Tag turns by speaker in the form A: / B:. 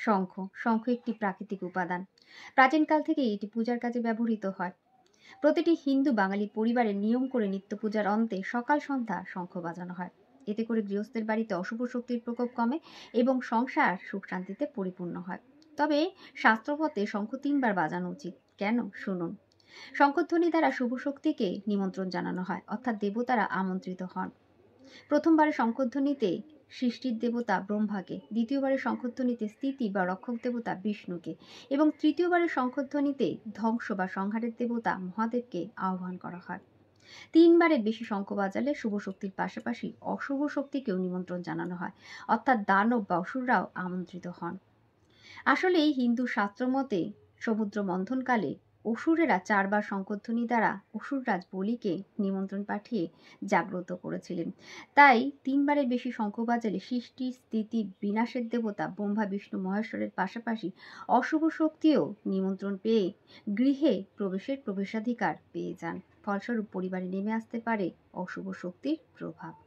A: শঙ্খ। শঙ্খ একটি প্রাকৃতিক উপাদান। প্রাচীনকাল থেকেই এটি পূজার কাজে ব্যবহৃত হয়। প্রতিটি হিন্দু বাঙালি পরিবারে নিয়ম করে নিত্য পূজার অন্তে সকাল সন্ধ্যা শঙ্খ বাজানো হয়। এতে করে গৃহস্থের বাড়িতে অশুভ শক্তির প্রকোপ কমে এবং সংসার সুখ শান্তিতে পরিপূর্ণ হয়। তবে শাস্ত্রমতে শঙ্খ ৩ বার বাজানো উচিত। কেন? শুনুন। শঙ্খধ্বনি দ্বারা শুভ শক্তিকে নিমন্ত্রণ জানানো হয়, অর্থাৎ দেবতারা আমন্ত্রিত হন। প্রথমবারে শঙ্খধ্বনিতে সৃষ্টির দেবতা ব্রহ্মাকে, দ্বিতীয়বারে শঙ্খধ্বনিতে স্থিতি বা রক্ষক দেবতা বিষ্ণুকে এবং তৃতীয়বারে শঙ্খধ্বনিতে ধ্বংস বা সংহারের দেবতা মহাদেবকে আহ্বান করা হয়। ৩ বারের বেশি শঙ্খ বাজালে শুভ শক্তির পাশাপাশি অশুভ শক্তিকেও নিমন্ত্রণ জানানো হয়, অর্থাৎ দানব বা অসুররাও আমন্ত্রিত হন। আসলে এই হিন্দু শাস্ত্রমতে সমুদ্র মন্থনকালে অসুরেরা ৪ বার শঙ্খধ্বনি দ্বারা অসুররাজ বলিকে নিমন্ত্রণ পাঠিয়ে জাগ্রত করেছিলেন। তাই ৩ বারের বেশি শঙ্খ বাজালে সৃষ্টি, স্থিতি, বিনাশের দেবতা ব্রহ্মা, বিষ্ণু, মহেশ্বরের পাশাপাশি অশুভ শক্তিও নিমন্ত্রণ পেয়ে গৃহে প্রবেশের প্রবেশাধিকার পেয়ে যান। ফলস্বরূপ পরিবারে নেমে আসতে পারে অশুভ শক্তির প্রভাব।